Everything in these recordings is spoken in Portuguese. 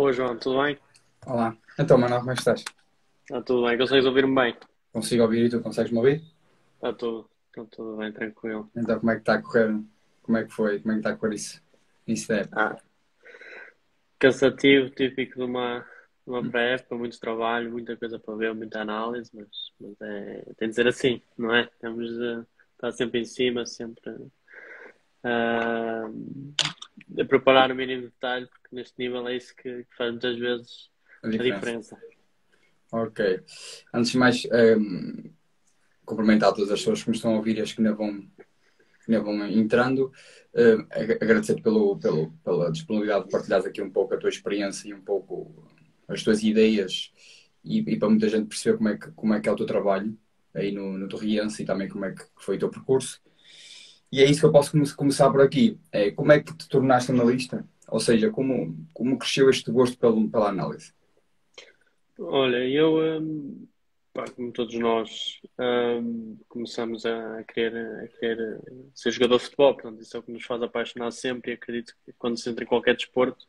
Boa, João, tudo bem? Olá. Então, Manuel, como é que estás? Está tudo bem, consegues ouvir-me bem? Consigo ouvir e tu consegues-me ouvir? Está tudo bem, tranquilo. Então, como é que está a correr? Como é que foi? Como é que está a correr isso da época? Ah, cansativo, típico de uma pré-época, muito trabalho, muita coisa para ver, muita análise, mas tem de ser assim, não é? Temos de estar sempre em cima, sempre ah, a preparar o mínimo detalhe, porque neste nível é isso que faz muitas vezes A a diferença. diferença. Ok. Antes de mais, cumprimentar todas as pessoas que me estão a ouvir e as que ainda vão entrando. Agradecer-te pela disponibilidade de partilhares aqui um pouco a tua experiência e um pouco as tuas ideias e para muita gente perceber como é que é o teu trabalho aí no Torriense e também como é que foi o teu percurso. E é isso que eu posso começar por aqui. É, como é que te tornaste analista? Ou seja, como cresceu este gosto pela análise? Olha, pá, como todos nós, começamos a querer ser jogador de futebol, portanto, isso é o que nos faz apaixonar sempre e acredito que quando se entra em qualquer desporto,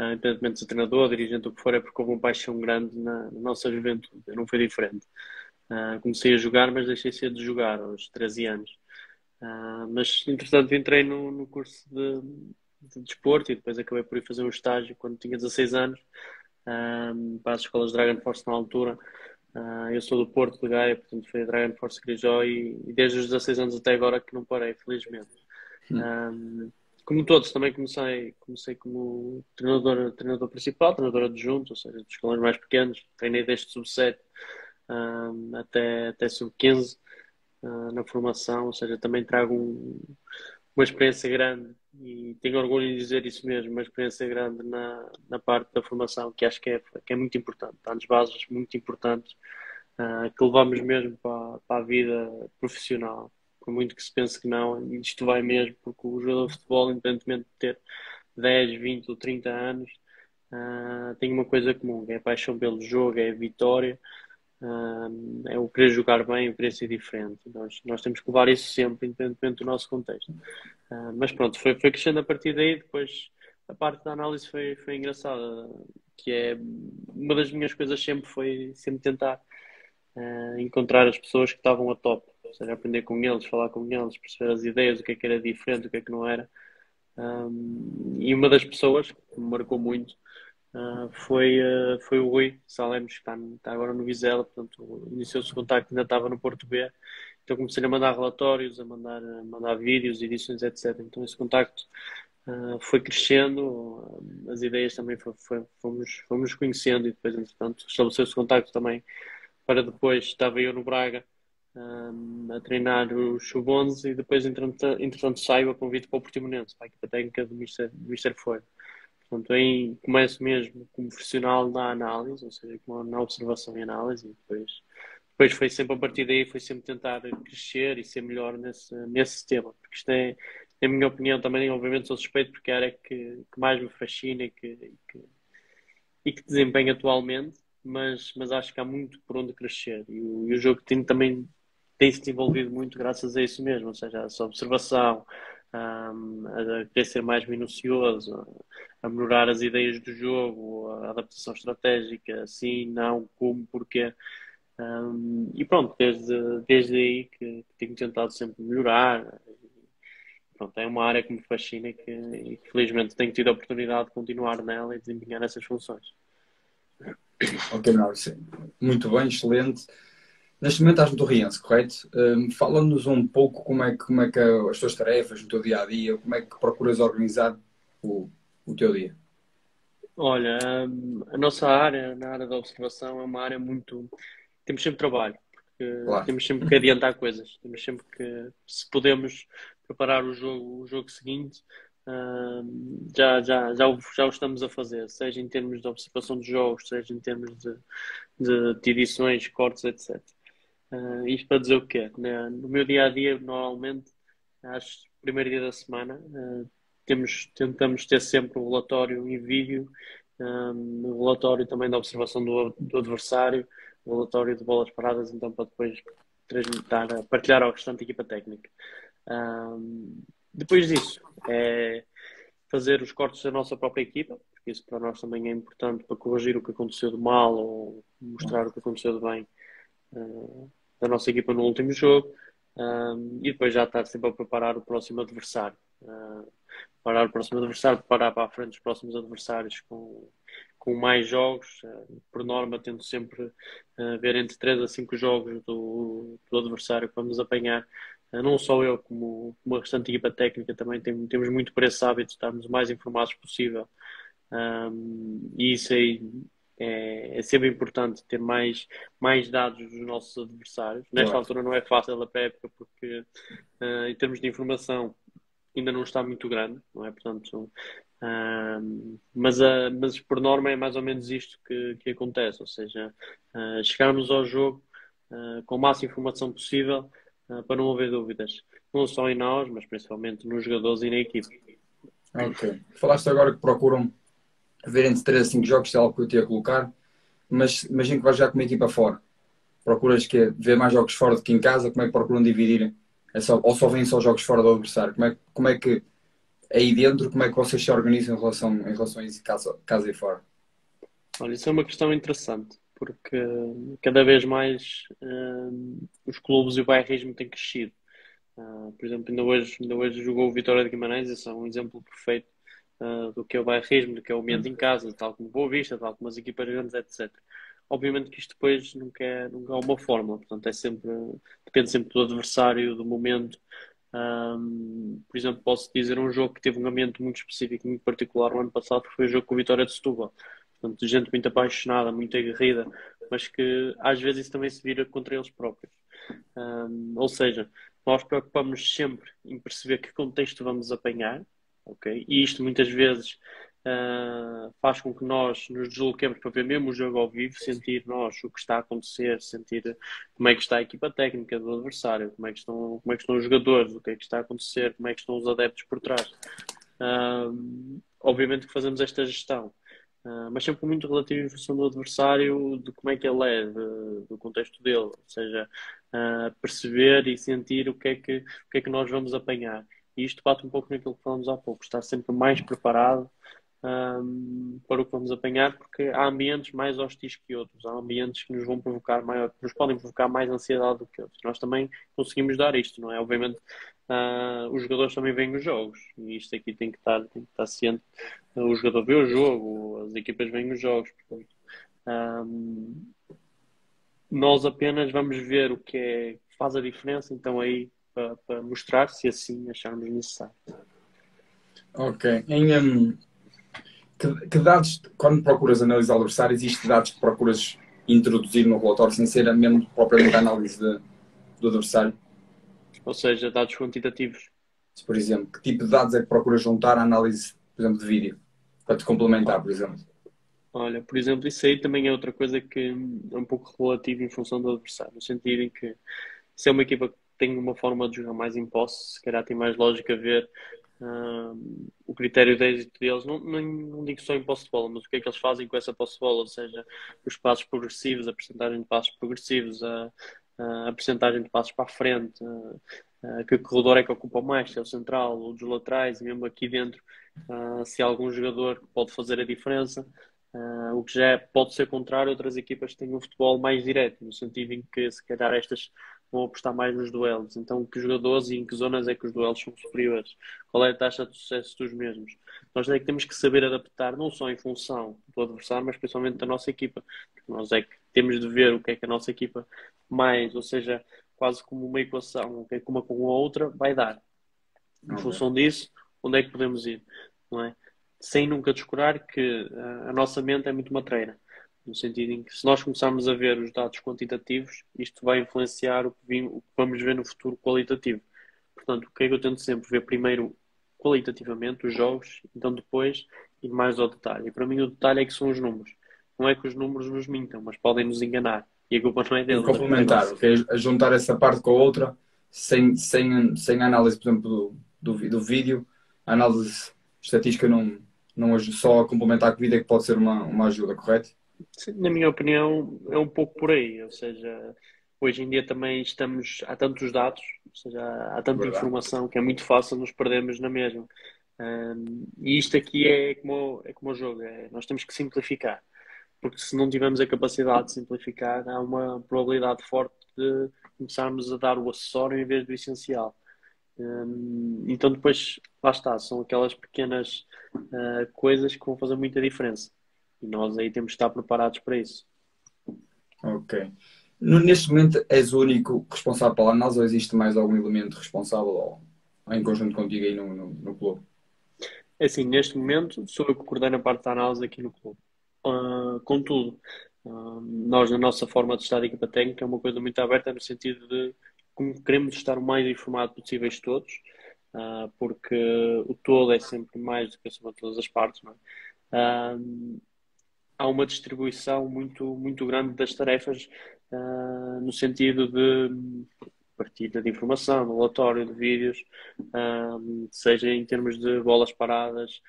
independentemente de ser treinador, dirigente, o que for, é porque houve uma paixão grande na nossa juventude. Eu não foi diferente. Comecei a jogar, mas deixei cedo de jogar, aos 13 anos. Mas, entretanto, entrei no curso de desporto e depois acabei por ir fazer um estágio quando tinha 16 anos, para as escolas Dragon Force na altura. Eu sou do Porto de Gaia, portanto foi a Dragon Force Grijó e desde os 16 anos até agora que não parei, felizmente. Hum. Um, Como todos, também comecei como treinador principal, treinador adjunto, ou seja, dos escalões mais pequenos. Treinei desde sub-7 até sub-15 na formação, ou seja, também trago uma experiência grande e tenho orgulho em dizer isso mesmo, uma experiência grande na parte da formação, que acho que é muito importante. Há nos bases muito importantes que levamos mesmo para a vida profissional. Por muito que se pense que não, isto vai mesmo, porque o jogador de futebol, independentemente de ter 10, 20 ou 30 anos, tem uma coisa comum, é a paixão pelo jogo, é a vitória, é o querer jogar bem, o querer ser diferente. Nós temos que levar isso sempre, independentemente do nosso contexto. Mas pronto, foi crescendo a partir daí, depois a parte da análise foi engraçada, que é uma das minhas coisas sempre foi sempre tentar encontrar as pessoas que estavam a top, ou seja, aprender com eles, falar com eles, perceber as ideias, o que era diferente, o que é que não era. E uma das pessoas que me marcou muito foi o Rui Salemos, que está agora no Vizela, portanto, iniciou-se o contacto, ainda estava no Porto B, então comecei a mandar relatórios, a mandar vídeos, edições, etc. Então esse contacto foi crescendo, as ideias também fomos conhecendo e depois, entretanto, estabeleceu-se contacto também para depois, estava eu no Braga a treinar o Sub-11 e depois, entretanto, saio a convite para o Portimonense, para a equipa técnica do Mister Folha. Portanto, aí começo mesmo como profissional na análise, ou seja, na observação e análise, e depois foi sempre a partir daí, foi sempre tentar crescer e ser melhor nesse tema, porque isto é, na minha opinião, também, obviamente, sou suspeito, porque é a área que mais me fascina e que desempenho atualmente, mas acho que há muito por onde crescer. E o jogo também tem-se desenvolvido muito graças a isso mesmo, ou seja, a sua observação, a querer ser mais minucioso, a melhorar as ideias do jogo, a adaptação estratégica, assim, não, como, porquê. E pronto, desde aí que tenho tentado sempre melhorar. Pronto, é uma área que me fascina e que felizmente tenho tido a oportunidade de continuar nela e desempenhar essas funções. Ok, Manuel, sim. Muito bem, excelente. Neste momento estás no Torriense, correto? Fala-nos um pouco como é que é as tuas tarefas no teu dia a dia, como é que procuras organizar o, o teu dia. Olha, a nossa área, na área da observação, é uma área muito. Temos sempre trabalho, porque Claro. temos sempre que adiantar coisas, temos sempre que, se podemos preparar o jogo seguinte, já o estamos a fazer, seja em termos de observação de jogos, seja em termos de edições, cortes, etc. Isto para dizer o quê? No meu dia a dia, normalmente, acho que no primeiro dia da semana, tentamos ter sempre um relatório em vídeo, um relatório também da observação do adversário, um relatório de bolas paradas, então para depois transmitir, partilhar ao restante equipa técnica. Depois disso, é fazer os cortes da nossa própria equipa. porque isso para nós também é importante para corrigir o que aconteceu de mal ou mostrar o que aconteceu de bem da nossa equipa no último jogo. E depois já estar sempre a preparar o próximo adversário. Preparar o próximo adversário, preparar para a frente os próximos adversários com mais jogos. Por norma, tento sempre ver entre 3 a 5 jogos do adversário que vamos apanhar. Não só eu, como a restante equipa técnica, também temos muito por esse hábito de estarmos o mais informados possível. E isso aí é sempre importante ter mais dados dos nossos adversários. Nesta Claro. altura não é fácil a época porque em termos de informação ainda não está muito grande, não é? Portanto, mas por norma é mais ou menos isto que acontece, ou seja, chegarmos ao jogo com a máxima informação possível para não haver dúvidas, não só em nós, mas principalmente nos jogadores e na equipe. Ok. Falaste agora que procuram ver entre 3 a 5 jogos, se é algo que eu te ia colocar, mas imagino que vais já com uma equipa fora. Procuras ver mais jogos fora do que em casa? Como é que procuram dividir? Ou só vêm só jogos fora do adversário? Como é que aí dentro, como é que vocês se organizam em relação a isso, casa e fora? Olha, isso é uma questão interessante, porque cada vez mais os clubes e o bairrismo têm crescido. Por exemplo, ainda hoje jogou o Vitória de Guimarães, esse é um exemplo perfeito do que é o bairrismo, do que é o ambiente em casa, tal como Boa Vista, tal como as equipas grandes, etc. Obviamente que isto depois nunca é uma fórmula, portanto depende sempre do adversário, do momento. Por exemplo, posso dizer um jogo que teve um ambiente muito específico, muito particular no ano passado, que foi o jogo com o Vitória de Setúbal. Portanto, gente muito apaixonada, muito aguerrida, mas que às vezes isso também se vira contra eles próprios. Ou seja, nós preocupamos sempre em perceber que contexto vamos apanhar, ok? E isto muitas vezes faz com que nós nos desloquemos para ver mesmo o jogo ao vivo, sentir nós o que está a acontecer, sentir como é que está a equipa técnica do adversário, como é que estão os jogadores, o que é que está a acontecer, como é que estão os adeptos por trás. Obviamente que fazemos esta gestão. Mas sempre muito relativo em função do adversário, de como é que ele é, do contexto dele, ou seja, perceber e sentir o que é que nós vamos apanhar. E isto bate um pouco naquilo que falamos há pouco, estar sempre mais preparado para o que vamos apanhar, porque há ambientes mais hostis que outros, há ambientes que nos vão provocar maior, que nos podem provocar mais ansiedade do que outros. Nós também conseguimos dar isto, não é? Obviamente, os jogadores também veem os jogos, e isto aqui tem que estar ciente. O jogador vê o jogo, as equipas veem os jogos, portanto, nós apenas vamos ver o que faz a diferença, então aí para mostrar, se assim acharmos necessário. Ok. Que dados, quando procuras analisar o adversário, existem dados que procuras introduzir no relatório sem ser mesmo propriamente a análise do adversário? Ou seja, dados quantitativos. Por exemplo, que tipo de dados é que procuras juntar à análise, por exemplo, de vídeo? Para te complementar, por exemplo. Olha, por exemplo, isso aí também é outra coisa que é um pouco relativo em função do adversário, no sentido em que se é uma equipa que tem uma forma de jogar mais em posse, se calhar tem mais lógica ver o critério de êxito deles, não digo só em posse de bola, mas o que é que eles fazem com essa posse de bola, ou seja, os passos progressivos, a percentagem de passos progressivos, a percentagem de passos para a frente, que corredor é que ocupa mais, se é o central ou dos laterais, e mesmo aqui dentro, se há algum jogador que pode fazer a diferença. O que já pode ser contrário a outras equipas que têm um futebol mais direto, no sentido em que se calhar estas vão apostar mais nos duelos. Então, que jogadores e em que zonas é que os duelos são superiores? Qual é a taxa de sucesso dos mesmos? Nós é que temos que saber adaptar, não só em função do adversário, mas principalmente da nossa equipa. Nós é que temos de ver o que é que a nossa equipa mais, ou seja, quase como uma equação, o que é que uma com a outra vai dar. Em Ok. função disso, onde é que podemos ir? Não é? Sem nunca descurar que a nossa mente é muito matreira. No sentido em que se nós começarmos a ver os dados quantitativos, isto vai influenciar o que vamos ver no futuro qualitativo. Portanto, o que é que eu tento sempre ver primeiro qualitativamente os jogos, então depois ir mais ao detalhe. E para mim o detalhe é que são os números. Não é que os números nos mintam, mas podem nos enganar. E a culpa não é E deles, a culpa é complementar, nossa. ok? A juntar essa parte com a outra, sem análise, por exemplo, do vídeo, a análise estatística não ajuda, só a complementar com o vídeo é que pode ser uma ajuda, correto? Sim, na minha opinião, é um pouco por aí. Ou seja, hoje em dia também há tantos dados, ou seja, há tanta Verdade. informação que é muito fácil nos perdermos na mesma. E isto aqui é como o jogo, nós temos que simplificar, porque se não tivermos a capacidade de simplificar, há uma probabilidade forte de começarmos a dar o acessório em vez do essencial. Então depois, lá está, são aquelas pequenas coisas que vão fazer muita diferença. E nós aí temos que estar preparados para isso. Ok. Neste momento és o único responsável pela análise ou existe mais algum elemento responsável ou em conjunto contigo aí no clube? É assim, neste momento sou eu que coordeno a parte da análise aqui no clube. Contudo, nós na nossa forma de estar de equipa técnica é uma coisa muito aberta no sentido de como queremos estar o mais informado possíveis todos, porque o todo é sempre mais do que a soma de todas as partes, não é? Ah, há uma distribuição muito grande das tarefas, no sentido de partilha de informação, de relatório, de vídeos, seja em termos de bolas paradas,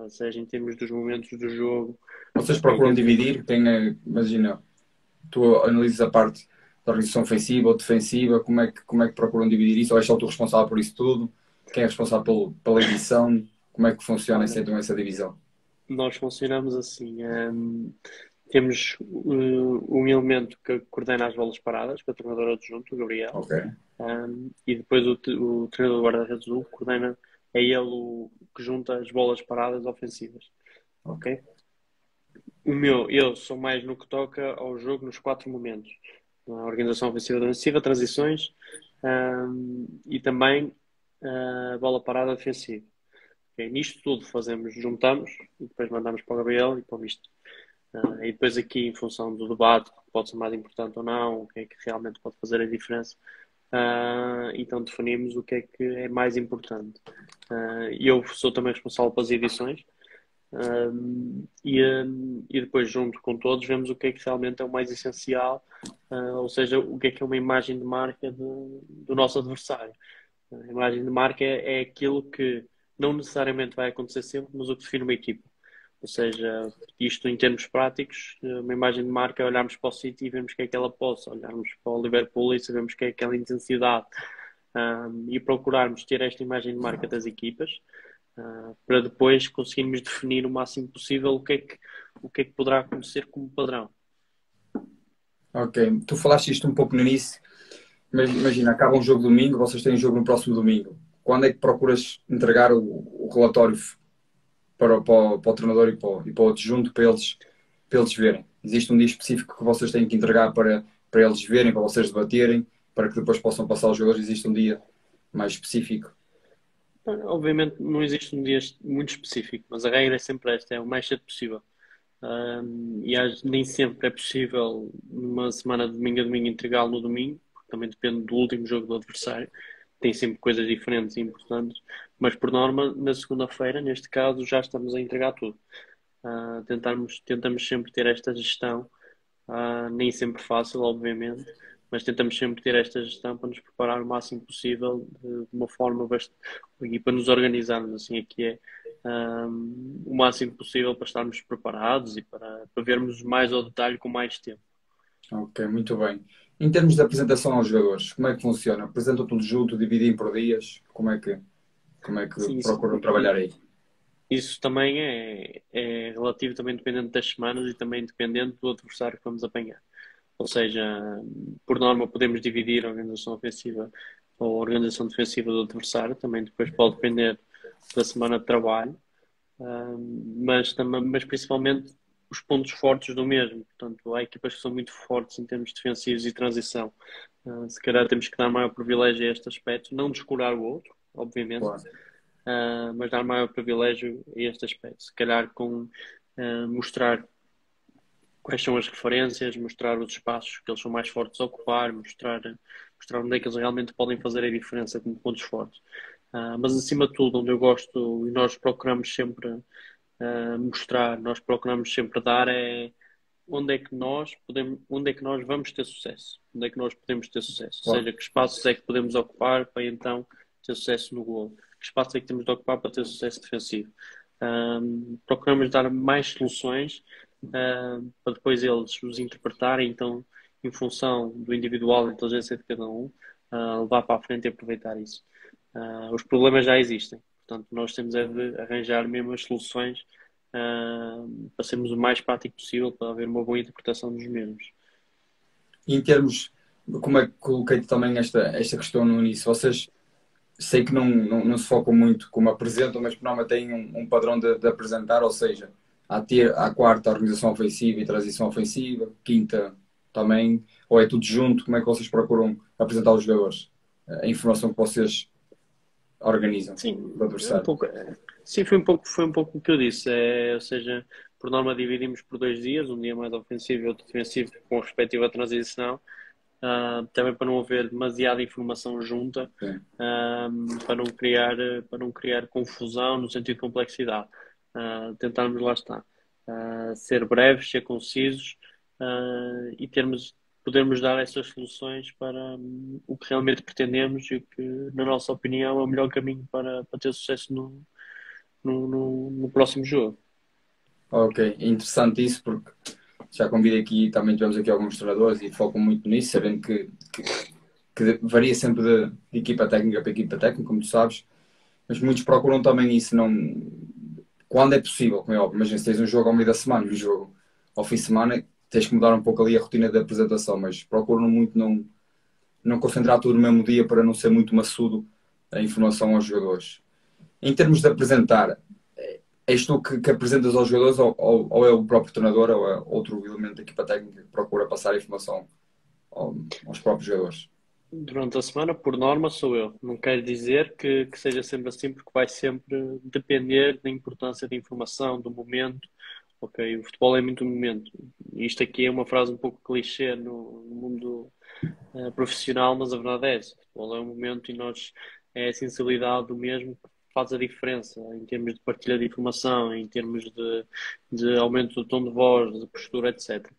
seja em termos dos momentos do jogo. Vocês É um procuram bocadinho. dividir? Imagina, tu analisas a parte da organização ofensiva ou defensiva, como é que procuram dividir isso? Ou és só tu responsável por isso tudo? Quem é responsável pela edição? Como é que funciona Olha, então essa divisão? nós funcionamos assim. Temos um elemento que coordena as bolas paradas, que é o treinador adjunto, o Gabriel. Ok, E depois o treinador do guarda-redes do coordena, é ele o que junta as bolas paradas ofensivas. ok. Ok? Eu sou mais no que toca ao jogo nos quatro momentos. A organização ofensiva e defensiva, transições, e também a bola parada defensiva. Okay? Nisto tudo juntamos e depois mandamos para o Gabriel e para o Misto. E depois aqui, em função do debate, que pode ser mais importante ou não, o que é que realmente pode fazer a diferença, então definimos o que é mais importante. Eu sou também responsável pelas edições, e depois, junto com todos, vemos o que é que realmente é o mais essencial, ou seja, o que é uma imagem de marca do nosso adversário. A imagem de marca é aquilo que não necessariamente vai acontecer sempre, mas o que define uma equipa. Ou seja, isto em termos práticos, uma imagem de marca é olharmos para o City e vemos o que é que ela possa, olharmos para o Liverpool e sabemos o que é aquela intensidade, e procurarmos ter esta imagem de marca das equipas, para depois conseguirmos definir o máximo possível o que é que poderá acontecer como padrão. Ok. Tu falaste isto um pouco no início, mas imagina, acaba um jogo domingo, vocês têm um jogo no próximo domingo. Quando é que procuras entregar o relatório para o treinador e para o adjunto para eles verem? Existe um dia específico que vocês têm que entregar para eles verem, para vocês debaterem, para que depois possam passar os jogadores? Existe um dia mais específico? Obviamente não existe um dia muito específico, mas a regra é sempre esta, é o mais cedo possível. Nem sempre é possível numa semana de domingo a domingo entregá-lo no domingo, porque também depende do último jogo do adversário. Tem sempre coisas diferentes e importantes, mas por norma, na segunda-feira, neste caso, já estamos a entregar tudo. Tentamos sempre ter esta gestão, nem sempre fácil, obviamente, mas tentamos sempre ter esta gestão para nos preparar o máximo possível de uma forma bastante, e para nos organizarmos assim aqui o máximo possível para estarmos preparados e para vermos mais ao detalhe com mais tempo. Ok, muito bem. Em termos de apresentação aos jogadores, como é que funciona? Apresentam tudo junto, dividem por dias? Como é que Sim, procuram trabalhar aí? isso também é relativo, também dependendo das semanas e também dependendo do adversário que vamos apanhar. Ou seja, por norma podemos dividir a organização ofensiva ou a organização defensiva do adversário, também depois pode depender da semana de trabalho, mas principalmente os pontos fortes do mesmo. Portanto, há equipas que são muito fortes em termos defensivos e transição. Se calhar temos que dar maior privilégio a este aspecto, não descurar o outro, obviamente, Claro. mas dar maior privilégio a este aspecto. Se calhar com mostrar quais são as referências, mostrar os espaços que eles são mais fortes a ocupar, mostrar onde é que eles realmente podem fazer a diferença como pontos fortes. Mas acima de tudo, onde eu gosto e nós procuramos sempre mostrar, nós procuramos sempre dar é onde é que nós vamos ter sucesso, onde é que nós podemos ter sucesso, ou Claro. seja, que espaços é que podemos ocupar para então ter sucesso no gol, que espaços é que temos de ocupar para ter sucesso defensivo. Procuramos dar mais soluções, para depois eles os interpretarem, então, em função do individual, da inteligência de cada um, levar para a frente e aproveitar isso. Os problemas já existem, Portanto, nós temos é de arranjar mesmo as soluções para sermos o mais prático possível, para haver uma boa interpretação dos mesmos. E em termos, como é que coloquei também esta questão no início, vocês sei que não se focam muito como apresentam, mas por norma têm um padrão de apresentar, ou seja, à quarta a organização ofensiva e transição ofensiva, quinta também, ou é tudo junto, como é que vocês procuram apresentar aos jogadores a informação que vocês organizam Sim, do adversário? sim, foi um pouco o que eu disse. Ou seja, por norma dividimos por 2 dias, um dia mais ofensivo e outro defensivo com respectiva transição, também para não haver demasiada informação junta, Sim. para não criar confusão no sentido de complexidade. Tentarmos, lá está, ser breves, ser concisos, e podermos dar essas soluções para o que realmente pretendemos e o que, na nossa opinião, é o melhor caminho para ter sucesso no próximo jogo. Ok, é interessante isso porque já convidei aqui, também tivemos aqui alguns treinadores e focam muito nisso, sabendo que varia sempre de equipa técnica para equipa técnica, como tu sabes, mas muitos procuram também isso, não, quando é possível, como é óbvio. Imagina se tens um jogo ao meio da semana e um jogo ao fim de semana, tens que mudar um pouco ali a rotina da apresentação, mas procuram muito não concentrar tudo no mesmo dia para não ser muito maçudo a informação aos jogadores. Em termos de apresentar, és tu que apresentas aos jogadores ou é o próprio treinador ou é outro elemento da equipa técnica que procura passar a informação aos próprios jogadores? Durante a semana, por norma, sou eu. Não quer dizer que seja sempre assim, porque vai sempre depender da importância da informação, do momento. Ok, o futebol é muito momento. Isto aqui é uma frase um pouco clichê no mundo profissional, mas a verdade é essa. O futebol é um momento e é a sensibilidade do mesmo que faz a diferença em termos de partilha de informação, em termos de aumento do tom de voz, de postura, etc.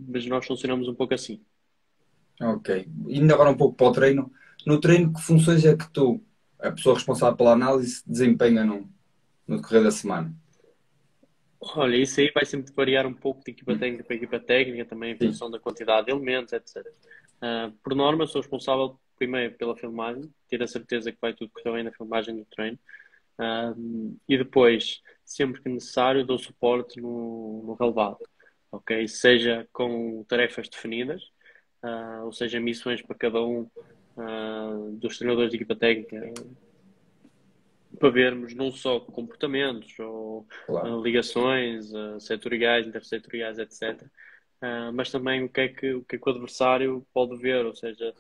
Mas nós funcionamos um pouco assim. Ok. Indo agora um pouco para o treino. No treino, que funções é que tu, a pessoa responsável pela análise, desempenha no decorrer da semana? Olha, isso aí vai sempre variar um pouco de equipa técnica para equipa técnica, também em Sim. função da quantidade de elementos, etc. Por norma, sou responsável primeiro pela filmagem, ter a certeza que vai tudo correr bem na filmagem do treino. E depois, sempre que necessário, dou suporte no relevado, ok? Seja com tarefas definidas, ou seja, missões para cada um dos treinadores de equipa técnica, para vermos não só comportamentos ou Claro. ligações setoriais, intersetoriais, etc. Mas também o que é que o adversário pode ver, ou seja,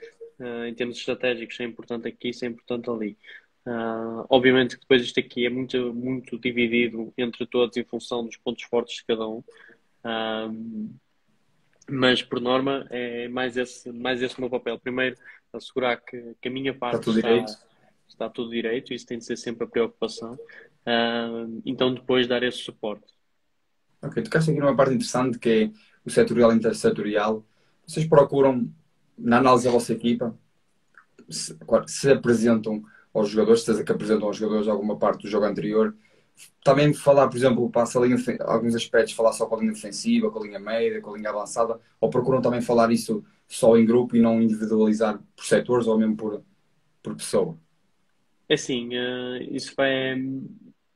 em termos estratégicos, é importante aqui, isso é importante ali. Obviamente que depois isto aqui é muito, muito dividido entre todos em função dos pontos fortes de cada um. Ah, mas por norma é mais esse o meu papel. Primeiro, assegurar que a minha Está parte tudo direito? está tudo direito, isso tem de ser sempre a preocupação. Então depois dar esse suporte. Ok, tocaste aqui numa parte interessante que é o setorial e intersetorial. Vocês procuram, na análise da vossa equipa, claro, se apresentam aos jogadores, certeza que apresentam aos jogadores alguma parte do jogo anterior. Também falar, por exemplo, passa a linha, alguns aspectos, falar só com a linha defensiva, com a linha média, com a linha avançada, ou procuram também falar isso só em grupo e não individualizar por setores ou mesmo por pessoa? É assim, isso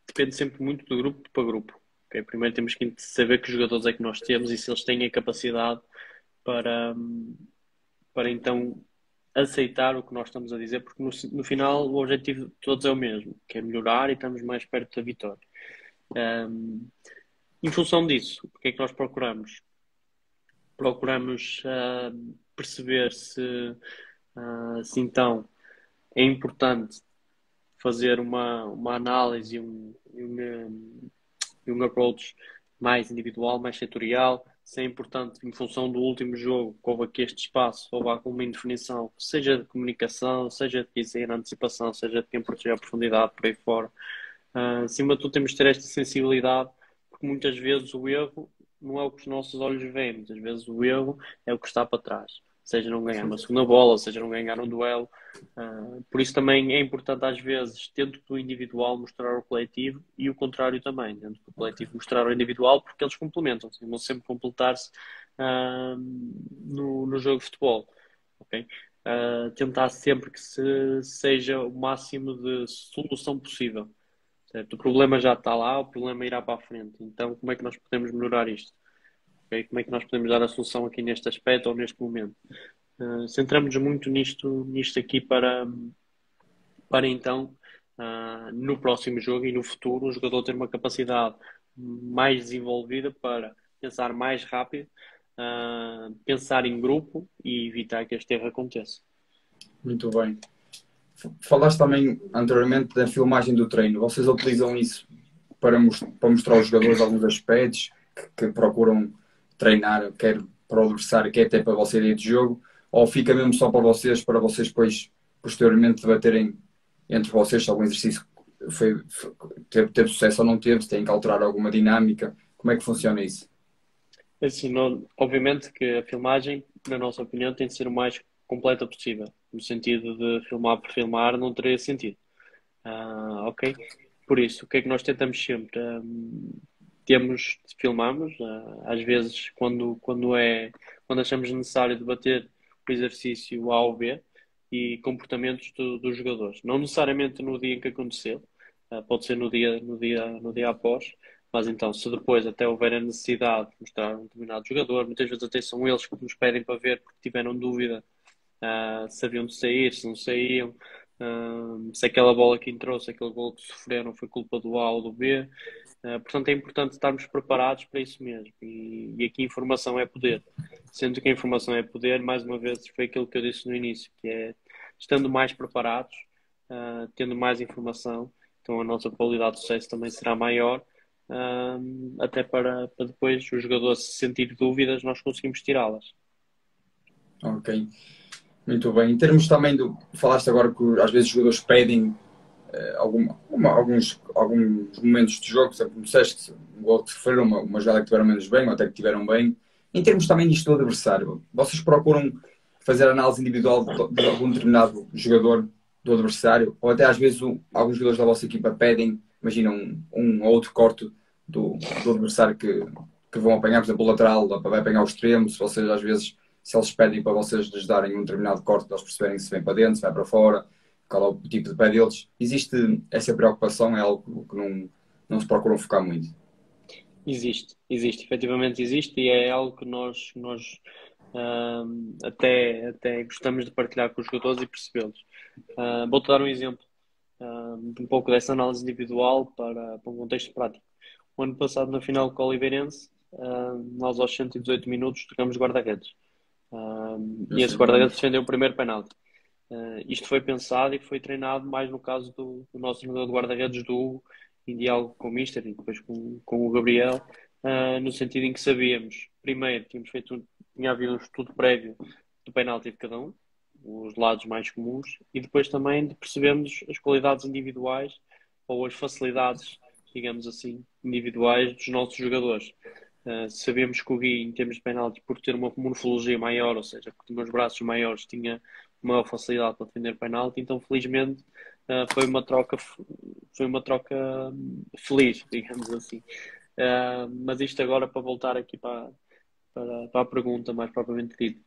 depende sempre muito do grupo para grupo. Ok? Primeiro temos que saber que jogadores é que nós temos e se eles têm a capacidade para, para então aceitar o que nós estamos a dizer, porque no final o objetivo de todos é o mesmo, que é melhorar e estamos mais perto da vitória. Um, Em função disso, o que é que nós procuramos? Procuramos perceber se então é importante fazer uma análise e um approach mais individual, mais setorial, se é importante, em função do último jogo, que houve aqui este espaço, houve alguma indefinição, seja de comunicação, seja de quem sair na antecipação, seja de quem proteger a profundidade, por aí fora. Acima de tudo, temos de ter esta sensibilidade, porque muitas vezes o erro não é o que os nossos olhos veem, muitas vezes o erro é o que está para trás. Seja não ganhar uma segunda bola, seja não ganhar um duelo. Por isso também é importante, às vezes, dentro do individual, mostrar o coletivo e o contrário também, dentro do coletivo mostrar o individual, porque eles complementam-se, vão sempre completar-se no jogo de futebol. Okay? tentar sempre que seja o máximo de solução possível. Certo? O problema já está lá, o problema irá para a frente. Então, como é que nós podemos melhorar isto? Ok? Como é que nós podemos dar a solução aqui neste aspecto ou neste momento? Centramos-nos muito nisto aqui para então, no próximo jogo e no futuro, o jogador ter uma capacidade mais desenvolvida para pensar mais rápido, pensar em grupo e evitar que este erro aconteça. Muito bem. Falaste também anteriormente da filmagem do treino. Vocês utilizam isso para mostrar aos jogadores alguns aspectos que procuram treinar, quer para o adversário, quer até para a vossa ideia de jogo, ou fica mesmo só para vocês depois, posteriormente, debaterem entre vocês se algum exercício teve sucesso ou não teve, se têm que alterar alguma dinâmica? Como é que funciona isso? Assim, obviamente que a filmagem, na nossa opinião, tem de ser o mais completa possível. No sentido de filmar por filmar, não teria sentido. Ok? Por isso, o que é que nós tentamos sempre? Filmamos, às vezes, quando achamos necessário debater o exercício A ou B e comportamentos dos jogadores. Não necessariamente no dia em que aconteceu, pode ser no dia após, mas então, se depois até houver a necessidade de mostrar um determinado jogador, muitas vezes até são eles que nos pedem para ver porque tiveram dúvida, se haviam de sair, se não saíam, se aquela bola que entrou, se aquele gol que sofreram foi culpa do A ou do B. Portanto, é importante estarmos preparados para isso mesmo. E aqui informação é poder. Sendo que a informação é poder, mais uma vez, foi aquilo que eu disse no início, que é estando mais preparados, tendo mais informação, então a nossa probabilidade de sucesso também será maior, até para depois o jogador se sentir dúvidas, nós conseguimos tirá-las. Ok, muito bem. Em termos também falaste agora que às vezes os jogadores pedem alguns momentos de jogo, por exemplo, como disseste, um gol que sofreram, uma jogada que tiveram menos bem, ou até que tiveram bem. Em termos também disto do adversário, vocês procuram fazer análise individual de algum determinado jogador do adversário, ou até às vezes alguns jogadores da vossa equipa pedem, imagina um ou outro corte do adversário que vão apanhar, por exemplo, o lateral, vai apanhar o extremo, se vocês às vezes, se eles pedem para vocês lhes darem um determinado corte, eles perceberem se vem para dentro, se vai para fora, qual é o tipo de pé deles. Existe essa preocupação, é algo que não se procuram focar muito. Existe, efetivamente existe e é algo que nós até gostamos de partilhar com os jogadores e percebê-los. Vou-te dar um exemplo, um pouco dessa análise individual para um contexto prático. O ano passado, na final com o Oliveirense, nós aos 118 minutos tocamos guarda-redes. Eu E esse sei bem guarda-redes disso. defendeu o primeiro penalti. Isto foi pensado e foi treinado mais no caso do nosso treinador de guarda-redes do Hugo, em diálogo com o Mister e depois com o Gabriel, no sentido em que sabíamos, primeiro, tinha havido um estudo prévio do penalti de cada um, os lados mais comuns, e depois também de percebermos as qualidades individuais ou as facilidades, digamos assim, individuais dos nossos jogadores. Sabíamos que o Gui, em termos de penalti, por ter uma morfologia maior, ou seja, por ter uns braços maiores, tinha maior facilidade para defender penalti, então felizmente foi uma troca feliz, digamos assim. Mas isto agora para voltar aqui para a pergunta mais propriamente dita.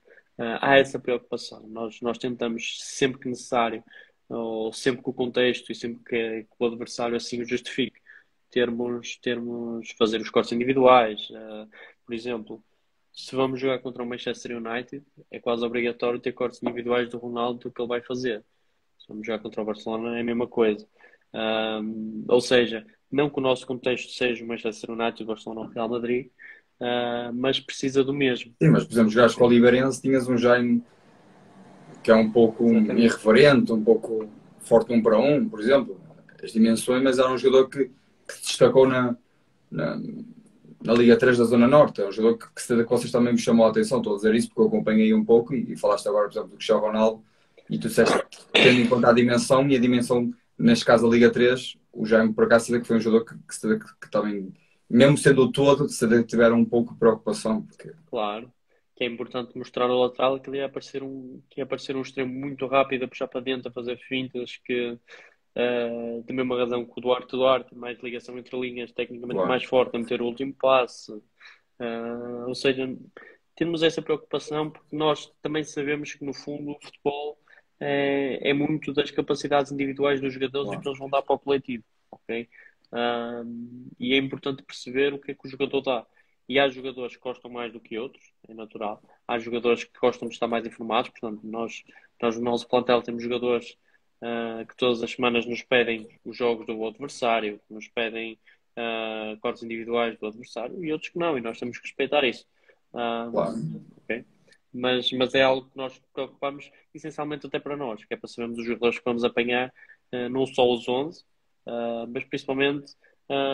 Há essa preocupação. Nós tentamos sempre que necessário, ou sempre que o contexto e sempre que o adversário assim o justifique, fazer os cortes individuais. Por exemplo, se vamos jogar contra o Manchester United, é quase obrigatório ter cortes individuais do Ronaldo do que ele vai fazer. Se vamos jogar contra o Barcelona, é a mesma coisa. Ou seja, não que o nosso contexto seja o Manchester United, o Barcelona ou o Real Madrid, mas precisa do mesmo. Sim, mas por exemplo, jogares com o Oliveirense, tinhas um Jaime que é um pouco Exatamente. irreverente, um pouco forte um para um, por exemplo, as dimensões, mas era um jogador que se destacou na, na Liga 3 da Zona Norte. É um jogador que vocês também me chamou a atenção. Estou a dizer isso porque eu acompanhei um pouco e falaste agora, por exemplo, do Cristiano Ronaldo e tu disseste, tendo em conta a dimensão e a dimensão, neste caso da Liga 3, o Jaime, por acaso, que foi um jogador que também, mesmo sendo o todo, tiveram um pouco de preocupação. Porque... Claro. Que é importante mostrar ao lateral que ele ia aparecer um extremo muito rápido a puxar para dentro, a fazer fintas, que da mesma razão que o Duarte, mais ligação entre linhas, tecnicamente Claro. mais forte a meter o último passe. Ou seja, termos essa preocupação, porque nós também sabemos que, no fundo, o futebol é muito das capacidades individuais dos jogadores e que Claro. eles vão dar para o coletivo, ok? E é importante perceber o que é que o jogador dá. E há jogadores que gostam mais do que outros, é natural. Há jogadores que gostam de estar mais informados, portanto, nós no nosso plantel temos jogadores que todas as semanas nos pedem os jogos do adversário, que nos pedem cortes individuais do adversário, e outros que não, e nós temos que respeitar isso. Claro. Ok? Mas é algo que nós nos preocupamos essencialmente até para nós, que é para sabermos os jogadores que vamos apanhar, não só os 11, mas principalmente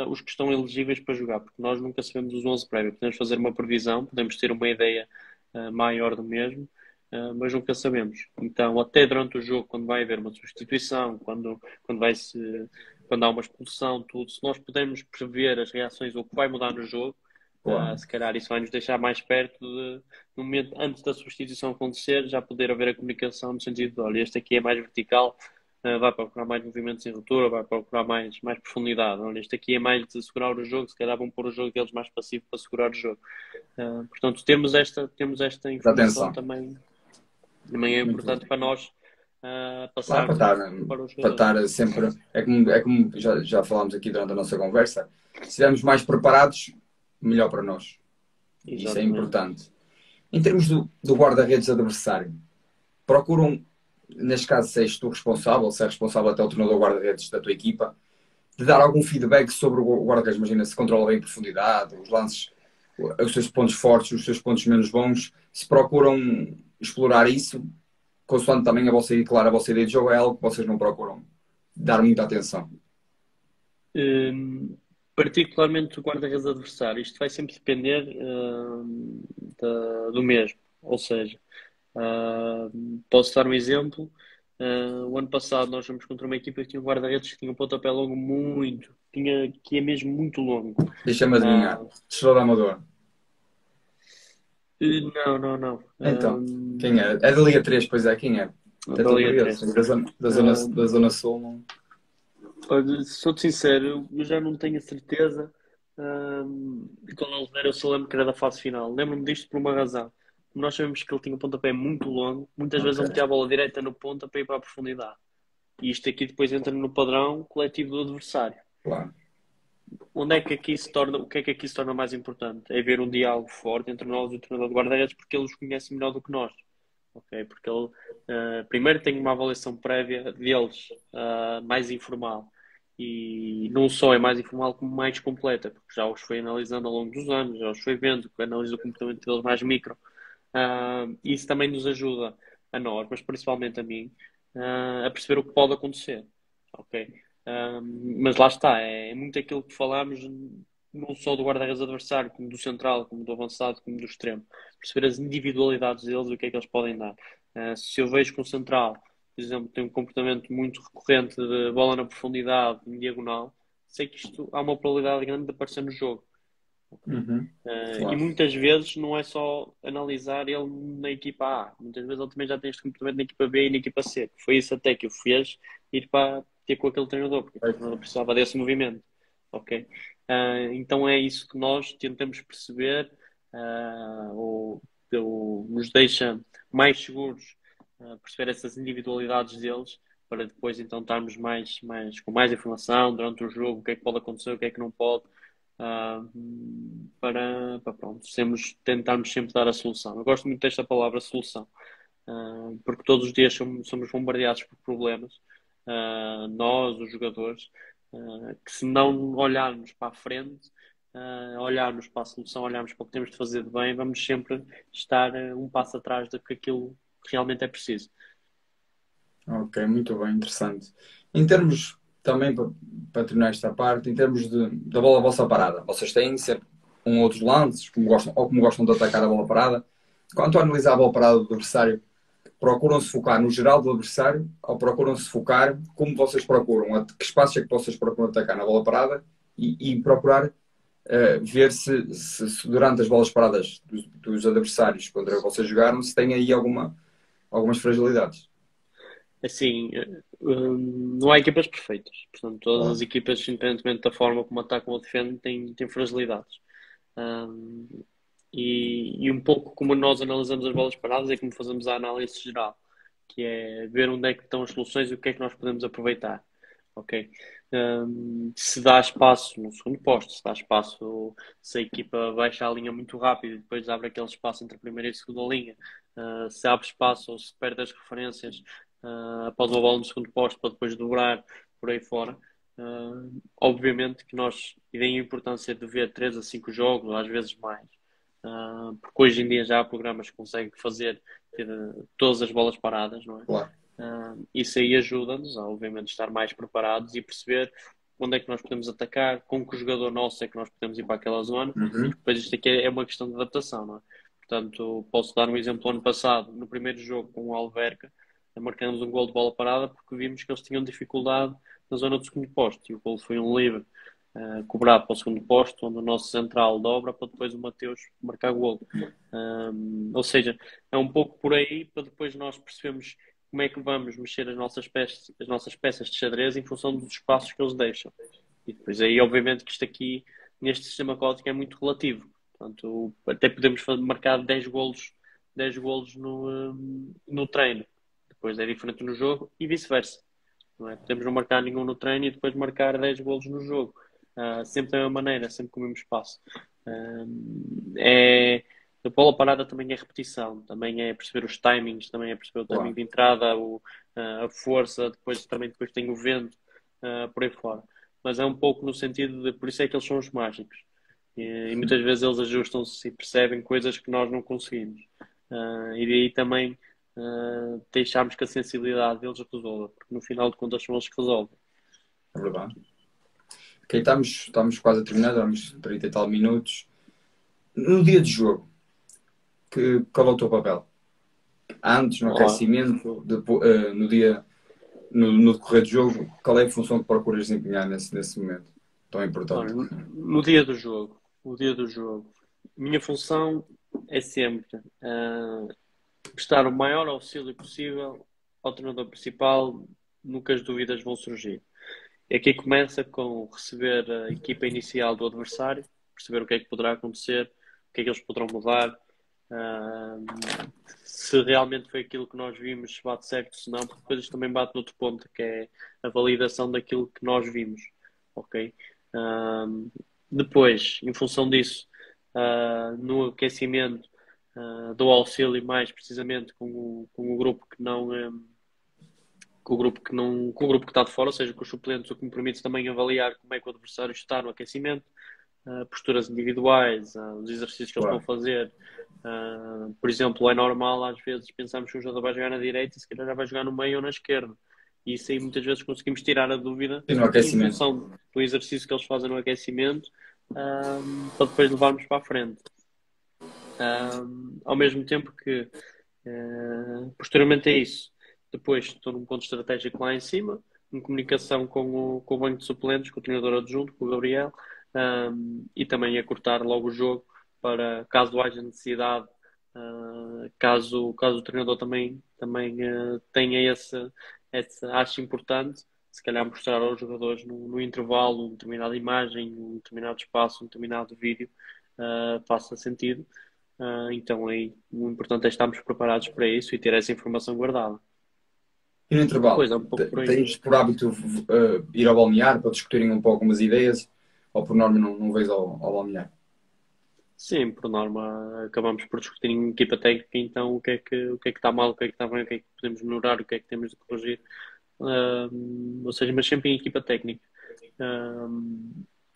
os que estão elegíveis para jogar, porque nós nunca sabemos os 11 prévios. Podemos fazer uma previsão, podemos ter uma ideia maior do mesmo, mas nunca sabemos. Então, até durante o jogo, quando vai haver uma substituição, quando há uma expulsão, tudo, se nós pudermos prever as reações ou o que vai mudar no jogo, Claro. se calhar isso vai nos deixar mais perto no momento antes da substituição acontecer, já poder haver a comunicação no sentido de, olha, este aqui é mais vertical, vai procurar mais movimentos em ruptura, vai procurar mais profundidade. Olha, este aqui é mais de segurar o jogo, se calhar vão pôr o jogo deles mais passivo para segurar o jogo. Portanto, temos esta informação Atenção. também é Muito bem. importante para nós Claro, passarmos para os para jogadores. estar sempre. É como já falámos aqui durante a nossa conversa. Se estivermos mais preparados, melhor para nós. Isso é Exatamente. importante. Em termos do guarda-redes adversário, procuram, neste caso, se és tu responsável, se é responsável até o treinador guarda-redes da tua equipa, de dar algum feedback sobre o guarda-redes. Imagina se controla bem a profundidade, os lances, os seus pontos fortes, os seus pontos menos bons. Se procuram explorar isso, consoante também a vossa ideia de jogo, é algo que vocês não procuram dar muita atenção. Particularmente o guarda-redes adversário, isto vai sempre depender do mesmo. Ou seja, posso dar um exemplo. O ano passado nós fomos contra uma equipa que tinha um guarda-redes que tinha um pontapé longo que é mesmo muito longo. Deixa-me adivinhar. Uh, Estrela da Amadora. não, não, não. Então, quem é? É da Liga 3, pois é, quem é? Até Da estou Liga curioso. 3. Da zona Sul. Não... Olha, sou-te sincero, eu já não tenho a certeza de qual eles eram. Eu só lembro que era da fase final. Lembro-me disto por uma razão. Nós sabemos que ele tinha um pontapé muito longo. Muitas vezes Ok, ele metia a bola direita no ponta para ir para a profundidade. E isto aqui depois entra no padrão coletivo do adversário. claro. Onde é que aqui se torna, o que é que aqui se torna mais importante? É ver um diálogo forte entre nós e o treinador de guarda-redes, porque ele os conhece melhor do que nós. Ok? Porque ele primeiro tem uma avaliação prévia deles mais informal. E não só é mais informal, como mais completa, porque já os foi analisando ao longo dos anos, já os foi vendo, analisa o comportamento deles mais micro. Isso também nos ajuda a nós, mas principalmente a mim, a perceber o que pode acontecer. Ok? Mas lá está, é muito aquilo que falámos, não só do guarda-redes adversário, como do central, como do avançado, como do extremo. Perceber as individualidades deles e o que é que eles podem dar. Se eu vejo que o central, por exemplo, tem um comportamento muito recorrente de bola na profundidade, em diagonal, sei que isto há uma probabilidade grande de aparecer no jogo. Ok? Uhum, E claro. muitas vezes não é só analisar ele na equipa A, muitas vezes ele também já tem este comportamento na equipa B e na equipa C, que foi isso até que o fez ir para ter com aquele treinador, porque o treinador precisava desse movimento. Ok? Então é isso que nós tentamos perceber, ou nos deixa mais seguros, perceber essas individualidades deles, para depois então estarmos com mais informação durante o jogo, o que é que pode acontecer, o que é que não pode, para pronto, tentarmos sempre dar a solução. Eu gosto muito desta palavra solução, porque todos os dias somos bombardeados por problemas, nós, os jogadores, que se não olharmos para a frente, olharmos para a solução, olharmos para o que temos de fazer de bem, vamos sempre estar um passo atrás do que aquilo que realmente é preciso. Ok, muito bem, interessante. Em termos, também para terminar esta parte, em termos da bola vossa parada, vocês têm sempre outros lances, como gostam de atacar a bola parada. Quanto a analisar a bola parada do adversário, procuram-se focar no geral do adversário ou procuram-se focar como vocês procuram, que espaço é que vocês procuram atacar na bola parada e procurar ver se durante as bolas paradas dos adversários contra vocês jogaram, se tem aí algumas fragilidades. Assim, não há equipas perfeitas. Portanto, todas as Claro. equipas, independentemente da forma como atacam ou defendem, têm fragilidades. Um, e um pouco como nós analisamos as bolas paradas é como fazemos a análise geral, que é ver onde é que estão as soluções e o que é que nós podemos aproveitar. Ok? Se dá espaço no segundo posto, se dá espaço, se a equipa baixa a linha muito rápido e depois abre aquele espaço entre a primeira e a segunda linha, se abre espaço ou se perde as referências após uma bola no segundo posto para depois dobrar por aí fora. Obviamente que nós, e daí a importância de ver 3 a 5 jogos, às vezes mais, porque hoje em dia já há programas que conseguem fazer ter, todas as bolas paradas, não é? Claro. Isso aí ajuda-nos a, obviamente, estar mais preparados e perceber onde é que nós podemos atacar, com que jogador nosso é que nós podemos ir para aquela zona. Uhum. Depois isto aqui é uma questão de adaptação, não é? Portanto, posso dar um exemplo. Ano passado, no primeiro jogo com o Alverca, marcamos um gol de bola parada porque vimos que eles tinham dificuldade na zona do segundo posto e o gol foi um livre cobrado para o segundo posto, onde o nosso central dobra para depois o Mateus marcar gol. Ou seja, é um pouco por aí para depois nós percebermos como é que vamos mexer as nossas peças de xadrez em função dos espaços que eles deixam. E depois aí, obviamente, que isto aqui, neste sistema caótico, é muito relativo. Portanto, até podemos marcar 10 golos no treino. Depois é diferente no jogo e vice-versa. Não é? Podemos não marcar nenhum no treino e depois marcar 10 golos no jogo. Sempre da mesma maneira, sempre com o mesmo espaço. A bola parada também é repetição, também é perceber os timings, também é perceber o timing Claro. de entrada, a força, depois tem o vento, por aí fora. Mas é um pouco no sentido de, por isso é que eles são os mágicos. E muitas vezes eles ajustam-se e percebem coisas que nós não conseguimos. E daí também deixarmos que a sensibilidade deles resolva, porque no final de contas são eles que resolvem. É verdade. Ok, estamos quase a terminar, estamos 30 e tal minutos. No dia de jogo, qual é o teu papel? Antes, no Olá. aquecimento, depois, no decorrer do jogo, qual é a função que procuras desempenhar nesse momento tão Olha, importante? no dia do jogo, minha função é sempre prestar o maior auxílio possível ao treinador principal no que as dúvidas vão surgir. E aqui começa com receber a equipa inicial do adversário, perceber o que é que poderá acontecer, o que é que eles poderão mudar, ah, se realmente foi aquilo que nós vimos, se bate certo, se não, porque depois isto também bate no outro ponto, que é a validação daquilo que nós vimos, ok? Ah, Depois, em função disso, no aquecimento, dou auxílio mais precisamente com o grupo que não com o grupo que está de fora, ou seja, com os suplentes, o que me permite também avaliar como é que o adversário está no aquecimento, posturas individuais, os exercícios que eles estão a Claro. fazer. Por exemplo, é normal às vezes pensarmos que um jogador vai jogar na direita e se calhar já vai jogar no meio ou na esquerda. E isso aí muitas vezes conseguimos tirar a dúvida E no em aquecimento? função do exercício que eles fazem no aquecimento, para depois levarmos para a frente. Ao mesmo tempo que posteriormente é isso. Depois estou num ponto estratégico lá em cima, em comunicação com o banco de suplentes, com o treinador adjunto, com o Gabriel, e também a cortar logo o jogo para caso haja necessidade, caso o treinador também tenha acho importante, se calhar mostrar aos jogadores no intervalo, uma determinada imagem, um determinado espaço, um determinado vídeo, faça sentido. Então aí o importante é estarmos preparados para isso e ter essa informação guardada. E no intervalo? Pois é, um pouco por aí. Tens por hábito ir ao balneário para discutirem um pouco umas ideias? Ou por norma não vais ao balneário? Sim, por norma acabamos por discutir em equipa técnica então o que é que está mal, o que é que está bem, o que é que podemos melhorar, o que é que temos de corrigir. Ou seja, mas sempre em equipa técnica.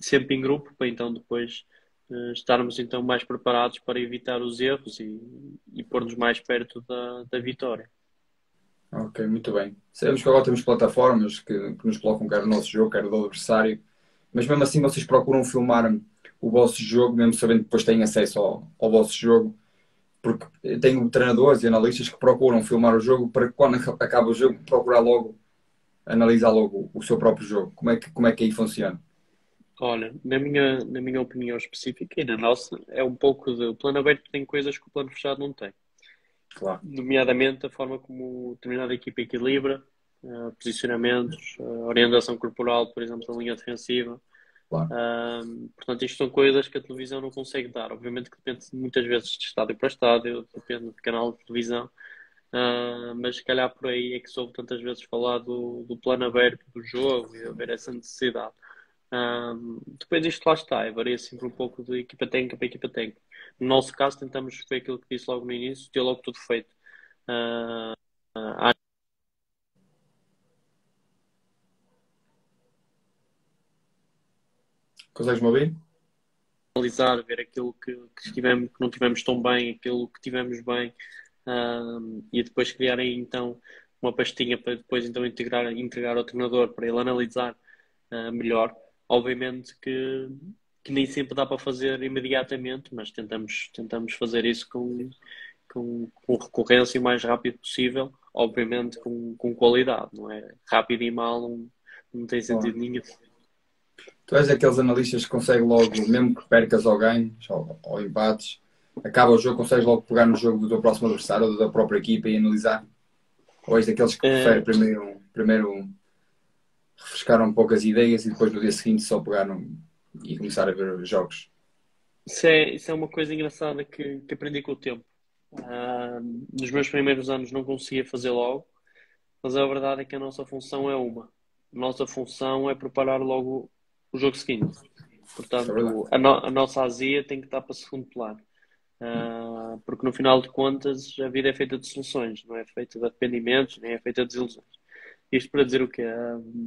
Sempre em grupo, para então depois estarmos então mais preparados para evitar os erros e pôr-nos mais perto da vitória. Ok, muito bem. Sabemos que agora temos plataformas que nos colocam quer o nosso jogo, quer o do adversário, mas mesmo assim vocês procuram filmar o vosso jogo, mesmo sabendo que depois têm acesso ao vosso jogo, porque tenho treinadores e analistas que procuram filmar o jogo para que quando acaba o jogo procurar logo, analisar logo o seu próprio jogo. Como é que aí funciona? Olha, na minha opinião específica e na nossa, é um pouco de. O plano aberto tem coisas que o plano fechado não tem. Claro. Nomeadamente a forma como determinada equipa equilibra, posicionamentos, orientação corporal, por exemplo, na linha defensiva. Claro. Portanto, isto são coisas que a televisão não consegue dar. Obviamente que depende muitas vezes de estádio para estádio, depende de canal de televisão, mas se calhar por aí é que se ouve tantas vezes falar do plano aberto do jogo e haver essa necessidade. Depois isto lá está, varia sempre um pouco de equipa técnica para equipa técnica. No nosso caso, tentamos, foi aquilo que disse logo no início, ter logo tudo feito. Ah, Consegues-me ouvir? analisar, ver aquilo que estivemos, que não tivemos tão bem, aquilo que tivemos bem, e depois criar aí então uma pastinha para depois então entregar ao treinador para ele analisar melhor. Obviamente que nem sempre dá para fazer imediatamente, mas tentamos fazer isso com recorrência o mais rápido possível, obviamente com qualidade, não é? Rápido e mal não tem Claro. sentido nenhum. Tu és daqueles analistas que consegue logo, mesmo que percas ou ganhes, ou empates, acaba o jogo, consegues logo pegar no jogo do teu próximo adversário ou da tua própria equipa e analisar? Ou és daqueles que prefere Uh, primeiro refrescar um pouco as ideias e depois no dia seguinte só pegar e começar a ver os jogos? isso é uma coisa engraçada que aprendi com o tempo. Nos meus primeiros anos não conseguia fazer logo, mas a verdade é que a nossa função é uma. A nossa função é preparar logo o jogo seguinte. Isso é verdade. Portanto, a nossa azia tem que estar para segundo plano. Porque no final de contas a vida é feita de soluções, não é feita de arrependimentos, nem é feita de desilusões. Isto para dizer o quê?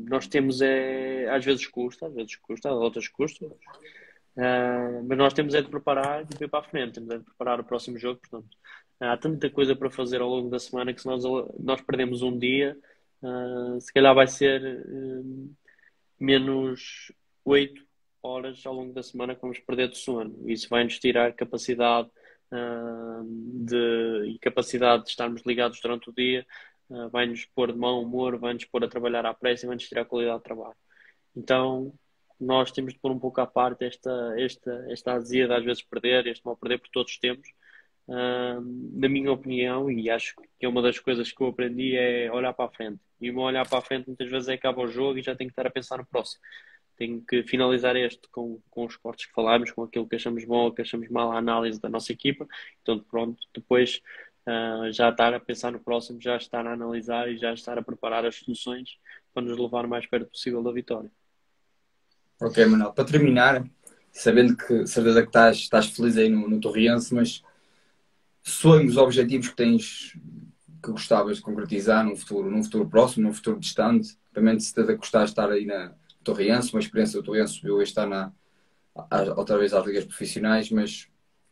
Nós temos às vezes custa, às outras custa, mas nós temos é de preparar e ir para a frente, temos é de preparar o próximo jogo, portanto, há tanta coisa para fazer ao longo da semana que se nós perdemos um dia, se calhar vai ser menos 8 horas ao longo da semana que vamos perder de sono. Isso vai nos tirar capacidade e capacidade de estarmos ligados durante o dia, vai-nos pôr de mau humor, vai-nos pôr a trabalhar à pressa e vai-nos tirar a qualidade de trabalho. Então, nós temos de pôr um pouco à parte esta azia de às vezes perder, este mal perder, porque todos temos. Na minha opinião, e acho que é uma das coisas que eu aprendi, é olhar para a frente. E o meu olhar para a frente muitas vezes é acaba o jogo e já tenho que estar a pensar no próximo. Tenho que finalizar este com os cortes que falámos, com aquilo que achamos bom ou que achamos mal, a análise da nossa equipa. Então, pronto, depois já estar a pensar no próximo, já estar a analisar e já estar a preparar as soluções para nos levar o mais perto possível da vitória. Ok, Manuel. Para terminar, sabendo que certeza que estás feliz aí no Torriense, mas sonhos, objetivos que tens que gostavas de concretizar num futuro próximo, num futuro distante, também de certeza que gostavas de estar aí na Torriense, uma experiência do Torriense subiu este ano outra vez às ligas profissionais, mas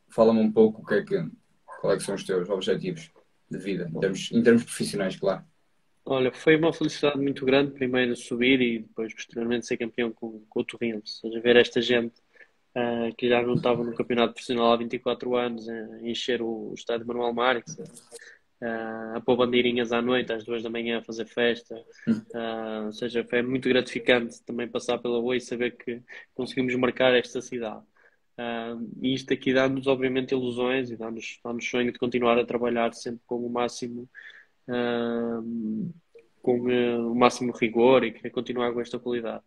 fala-me um pouco qual é que são os teus objetivos de vida, em termos profissionais, claro. Olha, foi uma felicidade muito grande, primeiro subir e depois, posteriormente, ser campeão com o Torreense. Ou seja, ver esta gente que já não estava no campeonato profissional há 24 anos, encher o estádio Manuel Marques, a pôr bandeirinhas à noite, às 2 da manhã, a fazer festa. Ou seja, foi muito gratificante também passar pela Boa e saber que conseguimos marcar esta cidade. E isto aqui dá-nos, obviamente, ilusões e dá-nos sonho de continuar a trabalhar sempre com o máximo. Uh, com o máximo rigor e querer continuar com esta qualidade.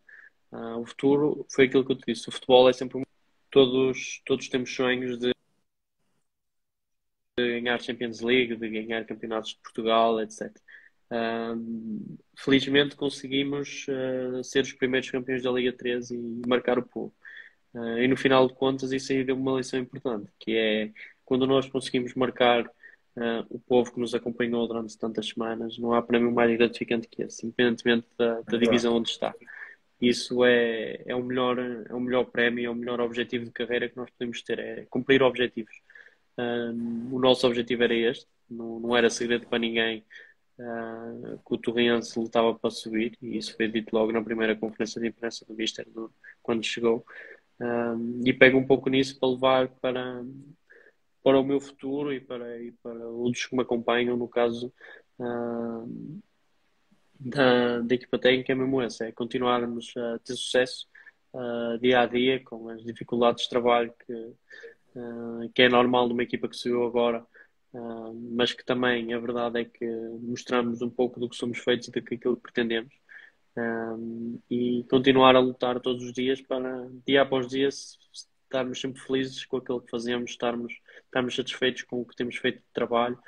O futuro foi aquilo que eu te disse. O futebol é sempre todos temos sonhos de ganhar Champions League, de ganhar campeonatos de Portugal, etc. Felizmente conseguimos ser os primeiros campeões da Liga 13 e marcar o povo. E no final de contas isso aí deu uma lição importante, que é quando nós conseguimos marcar o povo que nos acompanhou durante tantas semanas, não há prémio mais gratificante que esse, independentemente da É verdade. divisão onde está. Isso é o melhor prémio, é o melhor objetivo de carreira que nós podemos ter, é cumprir objetivos. O nosso objetivo era este, não era segredo para ninguém que o Torriense lutava para subir, e isso foi dito logo na primeira conferência de imprensa do Mister quando chegou. E pego um pouco nisso para levar para o meu futuro e para os que me acompanham, no caso da equipa técnica, é mesmo essa, é continuarmos a ter sucesso dia a dia com as dificuldades de trabalho que é normal numa equipa que subiu agora, mas que também a verdade é que mostramos um pouco do que somos feitos e daquilo que pretendemos. e continuar a lutar todos os dias para, dia após dia, estarmos sempre felizes com aquilo que fazemos, estarmos satisfeitos com o que temos feito de trabalho,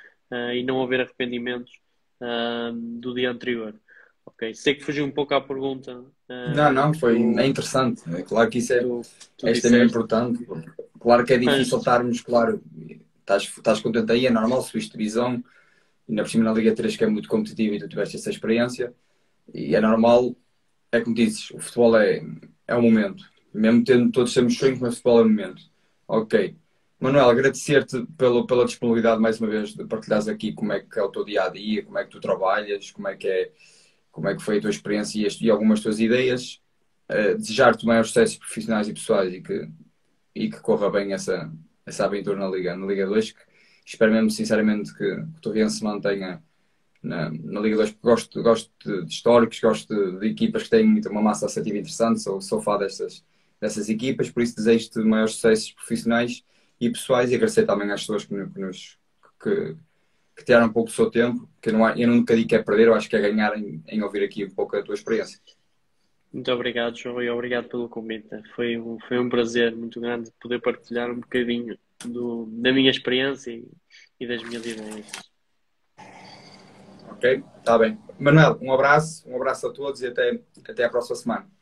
e não haver arrependimentos, do dia anterior. Ok, sei que fugi um pouco à pergunta, Não, não, que é interessante. É claro que isso tu é extremamente disseste, importante. Claro que é difícil mas estarmos, claro, estás contente aí, é normal, subiste divisão, ainda por cima na Liga 3 que é muito competitiva e tu tiveste essa experiência, e é normal, é como dizes, o futebol é um momento. Mesmo tendo todos temos sonhos, mas o futebol é um momento. Ok. Manuel, agradecer-te pela disponibilidade mais uma vez de partilhares aqui como é que é o teu dia a dia, como é que tu trabalhas, como é que foi a tua experiência e algumas tuas ideias. Desejar-te maiores sucessos profissionais e pessoais e que corra bem essa aventura na Liga 2. Que espero mesmo sinceramente que o Torriense se mantenha na Liga 2, porque gosto de históricos, gosto de equipas que têm uma massa assertiva interessante, sou fã dessas equipas, por isso desejo-te maiores sucessos profissionais e pessoais e agradecer também às pessoas que, que tiraram um pouco do seu tempo, que eu nunca digo que é perder, eu acho que é ganhar em ouvir aqui um pouco a tua experiência. muito obrigado, João, e obrigado pelo convite. Foi um prazer muito grande poder partilhar um bocadinho da minha experiência e das minhas ideias. Ok? Está bem. Manuel, um abraço a todos e até a próxima semana.